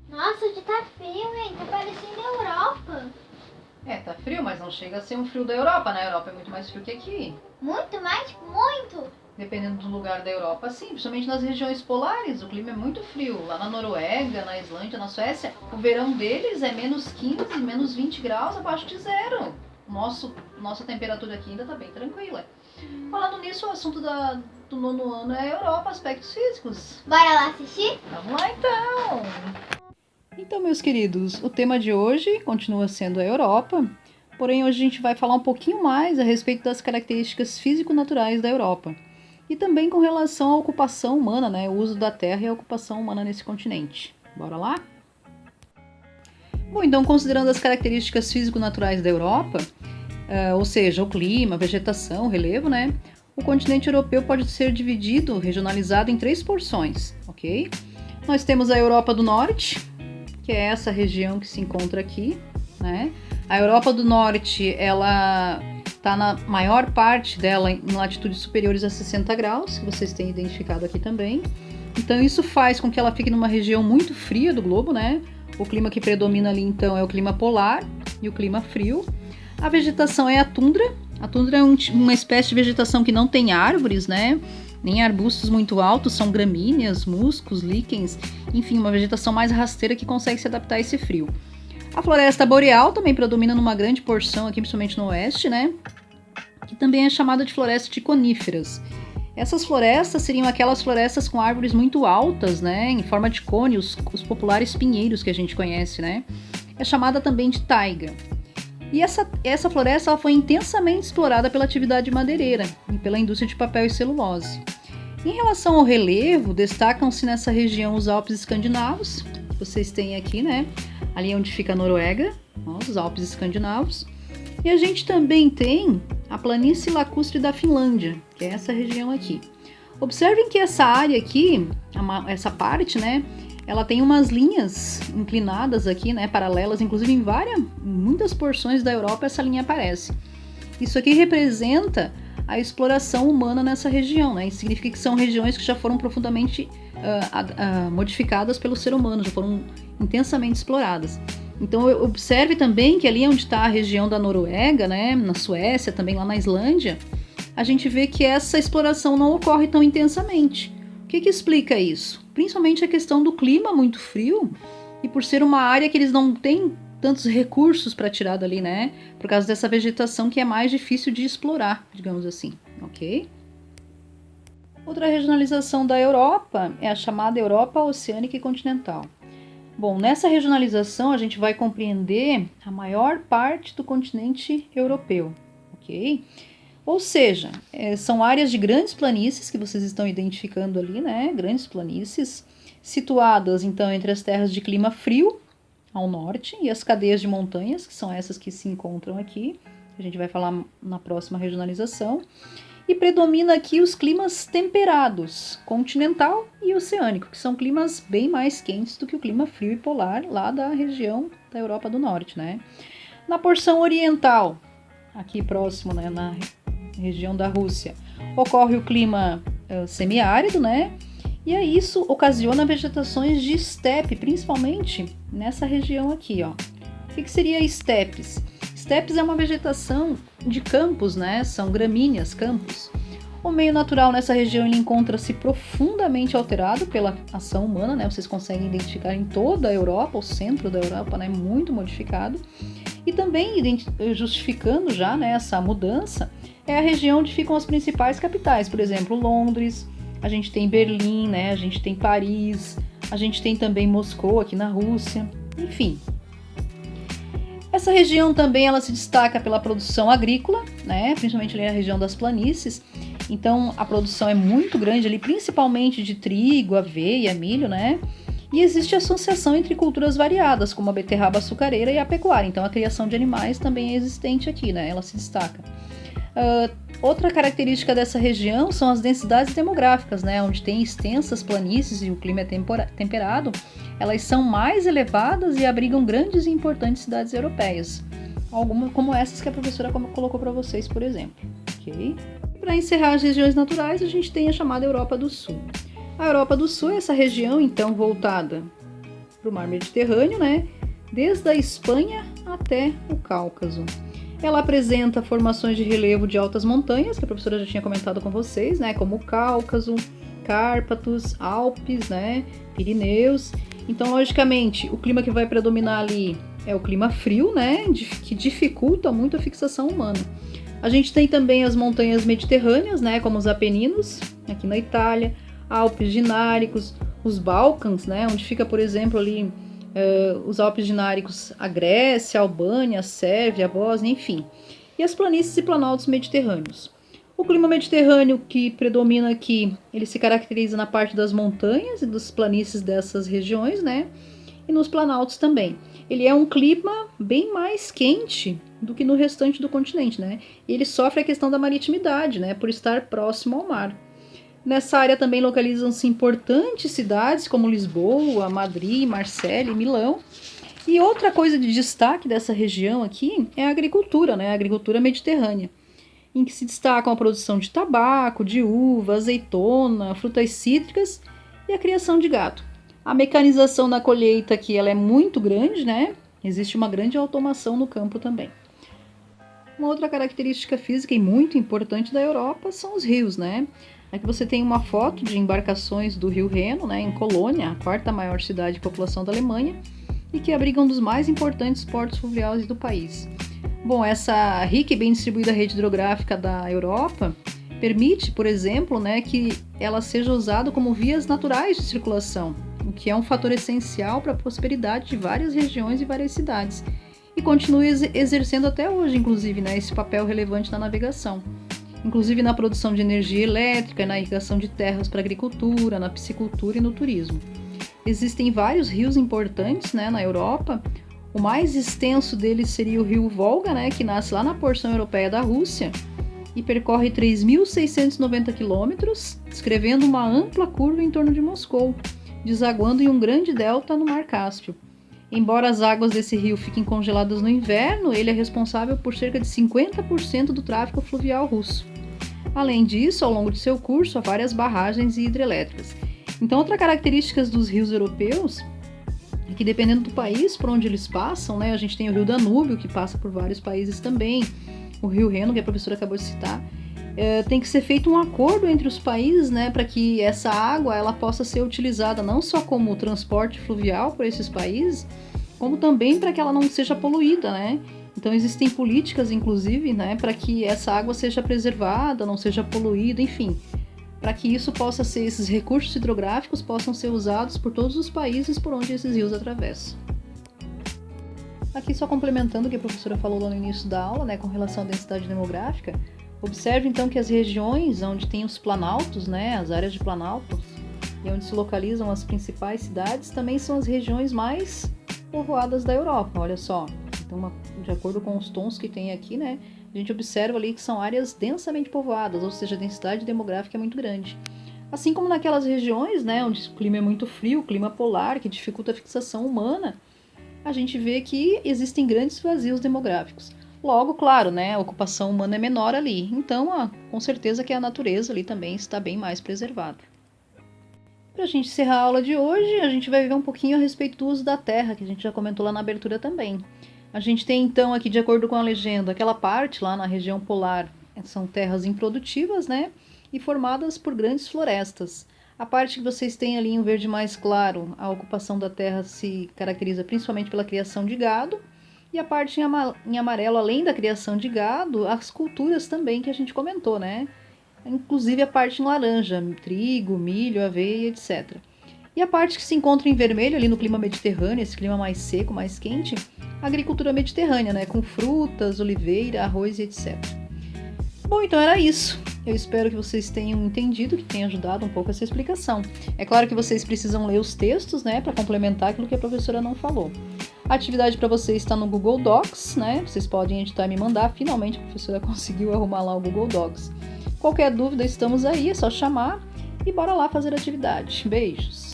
Nossa, hoje tá frio, hein? Tá parecendo Europa. Tá frio, mas não chega a ser um frio da Europa, né? A Europa é muito mais frio que aqui. Muito mais? Muito! Dependendo do lugar da Europa, sim, principalmente nas regiões polares, o clima é muito frio. Lá na Noruega, na Islândia, na Suécia, o verão deles é menos 15, menos 20 graus abaixo de zero. Nossa temperatura aqui ainda tá bem tranquila. Falando nisso, o assunto do nono ano é a Europa, aspectos físicos. Bora lá assistir? Vamos lá então! Então, meus queridos, o tema de hoje continua sendo a Europa, porém hoje a gente vai falar um pouquinho mais a respeito das características físico-naturais da Europa. E também com relação à ocupação humana, né? O uso da terra e a ocupação humana nesse continente. Bora lá? Bom, então considerando as características físico-naturais da Europa, ou seja, o clima, a vegetação, o relevo, né? O continente europeu pode ser dividido, regionalizado em 3 porções, ok? Nós temos a Europa do Norte, que é essa região que se encontra aqui, né? A Europa do Norte, ela está na maior parte dela em latitudes superiores a 60 graus, que vocês têm identificado aqui também. Então isso faz com que ela fique numa região muito fria do globo, né? O clima que predomina ali então é o clima polar e o clima frio. A vegetação é a tundra. A tundra é uma espécie de vegetação que não tem árvores, né? Nem arbustos muito altos, são gramíneas, musgos, líquens, enfim, uma vegetação mais rasteira que consegue se adaptar a esse frio. A floresta boreal também predomina numa grande porção aqui, principalmente no oeste, né? Que também é chamada de floresta de coníferas. Essas florestas seriam aquelas florestas com árvores muito altas, né? Em forma de cone, os populares pinheiros que a gente conhece, né? É chamada também de taiga. E essa floresta ela foi intensamente explorada pela atividade madeireira e pela indústria de papel e celulose. Em relação ao relevo, destacam-se nessa região os Alpes escandinavos, que vocês têm aqui, né? Ali onde fica a Noruega, ó, os Alpes escandinavos. E a gente também tem a planície lacustre da Finlândia, que é essa região aqui. Observem que essa área aqui, essa parte, né? Ela tem umas linhas inclinadas aqui, né, paralelas, inclusive em muitas porções da Europa essa linha aparece. Isso aqui representa a exploração humana nessa região, né? Isso significa que são regiões que já foram profundamente modificadas pelo ser humano, já foram intensamente exploradas. Então observe também que ali onde está a região da Noruega, né, na Suécia, também lá na Islândia, a gente vê que essa exploração não ocorre tão intensamente. O que explica isso? Principalmente a questão do clima muito frio e por ser uma área que eles não têm tantos recursos para tirar dali, né? Por causa dessa vegetação que é mais difícil de explorar, digamos assim, ok? Outra regionalização da Europa é a chamada Europa Oceânica e Continental. Bom, nessa regionalização a gente vai compreender a maior parte do continente europeu, ok? Ou seja, são áreas de grandes planícies que vocês estão identificando ali, né? Grandes planícies, situadas então entre as terras de clima frio, ao norte, e as cadeias de montanhas, que são essas que se encontram aqui. A gente vai falar na próxima regionalização. E predomina aqui os climas temperados, continental e oceânico, que são climas bem mais quentes do que o clima frio e polar lá da região da Europa do Norte, né? Na porção oriental, aqui próximo, né, na região da Rússia, ocorre o clima semiárido, né? E aí isso ocasiona vegetações de estepe, principalmente nessa região aqui, ó. O que seria estepes? Estepes é uma vegetação de campos, né? São gramíneas, campos. O meio natural nessa região ele encontra-se profundamente alterado pela ação humana, né? Vocês conseguem identificar em toda a Europa, o centro da Europa, né? Muito modificado. E também justificando já, né, essa mudança, é a região onde ficam as principais capitais, por exemplo, Londres, a gente tem Berlim, né, a gente tem Paris, a gente tem também Moscou aqui na Rússia, enfim. Essa região também ela se destaca pela produção agrícola, né, principalmente ali na região das planícies. Então a produção é muito grande ali, principalmente de trigo, aveia, milho, né? E existe associação entre culturas variadas, como a beterraba açucareira e a pecuária. Então a criação de animais também é existente aqui, né? Ela se destaca. Outra característica dessa região são as densidades demográficas, né? Onde tem extensas planícies e o clima é temperado, elas são mais elevadas e abrigam grandes e importantes cidades europeias. algumas como essas que a professora colocou para vocês, por exemplo. Ok? Para encerrar as regiões naturais, a gente tem a chamada Europa do Sul. A Europa do Sul é essa região, então, voltada para o mar Mediterrâneo, né? Desde a Espanha até o Cáucaso. Ela apresenta formações de relevo de altas montanhas, que a professora já tinha comentado com vocês, né? Como o Cáucaso, Cárpatos, Alpes, né? Pirineus. Então, logicamente, o clima que vai predominar ali é o clima frio, né? Que dificulta muito a fixação humana. A gente tem também as montanhas mediterrâneas, né? Como os Apeninos, aqui na Itália, Alpes Dináricos, os Balcãs, né? Onde fica, por exemplo, ali os Alpes Dináricos, a Grécia, a Albânia, a Sérvia, a Bósnia, enfim. E as planícies e planaltos mediterrâneos. O clima mediterrâneo que predomina aqui, ele se caracteriza na parte das montanhas e das planícies dessas regiões, né? E nos planaltos também. Ele é um clima bem mais quente do que no restante do continente, né? E ele sofre a questão da maritimidade, né? Por estar próximo ao mar. Nessa área também localizam-se importantes cidades como Lisboa, Madrid, Marselha e Milão. E outra coisa de destaque dessa região aqui é a agricultura, né? A agricultura mediterrânea, em que se destacam a produção de tabaco, de uva, azeitona, frutas cítricas e a criação de gado. A mecanização na colheita aqui ela é muito grande, né? Existe uma grande automação no campo também. Uma outra característica física e muito importante da Europa são os rios, né? Aqui você tem uma foto de embarcações do rio Reno, né, em Colônia, a quarta maior cidade de população da Alemanha, e que abriga um dos mais importantes portos fluviais do país. Bom, essa rica e bem distribuída rede hidrográfica da Europa permite, por exemplo, né, que ela seja usada como vias naturais de circulação, o que é um fator essencial para a prosperidade de várias regiões e várias cidades, e continua exercendo até hoje, inclusive, né, esse papel relevante na navegação. Inclusive na produção de energia elétrica, na irrigação de terras para agricultura, na piscicultura e no turismo. Existem vários rios importantes, né, na Europa. O mais extenso deles seria o rio Volga, né, que nasce lá na porção europeia da Rússia e percorre 3.690 quilômetros, descrevendo uma ampla curva em torno de Moscou, desaguando em um grande delta no Mar Cáspio. Embora as águas desse rio fiquem congeladas no inverno, ele é responsável por cerca de 50% do tráfego fluvial russo. Além disso, ao longo de seu curso, há várias barragens e hidrelétricas. Então, outra característica dos rios europeus é que, dependendo do país por onde eles passam, né, a gente tem o rio Danúbio, que passa por vários países também, o rio Reno, que a professora acabou de citar, tem que ser feito um acordo entre os países, né, para que essa água ela possa ser utilizada não só como transporte fluvial por esses países, como também para que ela não seja poluída, né? Então existem políticas, inclusive, né, para que essa água seja preservada, não seja poluída, enfim, para que isso possa ser, esses recursos hidrográficos possam ser usados por todos os países por onde esses rios atravessam. Aqui só complementando o que a professora falou lá no início da aula, né, com relação à densidade demográfica. Observe então que as regiões onde tem os planaltos, né, as áreas de planaltos, e onde se localizam as principais cidades, também são as regiões mais povoadas da Europa, olha só. Então, de acordo com os tons que tem aqui, né, a gente observa ali que são áreas densamente povoadas, ou seja, a densidade demográfica é muito grande. Assim como naquelas regiões, né, onde o clima é muito frio, o clima polar, que dificulta a fixação humana, a gente vê que existem grandes vazios demográficos. Logo, claro, né, a ocupação humana é menor ali, então com certeza que a natureza ali também está bem mais preservada. Para a gente encerrar a aula de hoje, a gente vai ver um pouquinho a respeito do uso da terra, que a gente já comentou lá na abertura também. A gente tem então aqui, de acordo com a legenda, aquela parte lá na região polar, são terras improdutivas, né, e formadas por grandes florestas. A parte que vocês têm ali em verde mais claro, a ocupação da terra se caracteriza principalmente pela criação de gado, e a parte em amarelo, além da criação de gado, as culturas também que a gente comentou, né? Inclusive a parte em laranja, trigo, milho, aveia, etc. E a parte que se encontra em vermelho, ali no clima mediterrâneo, esse clima mais seco, mais quente, a agricultura mediterrânea, né? Com frutas, oliveira, arroz e etc. Bom, então era isso. Eu espero que vocês tenham entendido, que tenha ajudado um pouco essa explicação. É claro que vocês precisam ler os textos, né? Para complementar aquilo que a professora não falou. A atividade para vocês está no Google Docs, né? Vocês podem editar e me mandar. Finalmente a professora conseguiu arrumar lá o Google Docs. Qualquer dúvida, estamos aí, é só chamar e bora lá fazer a atividade. Beijos!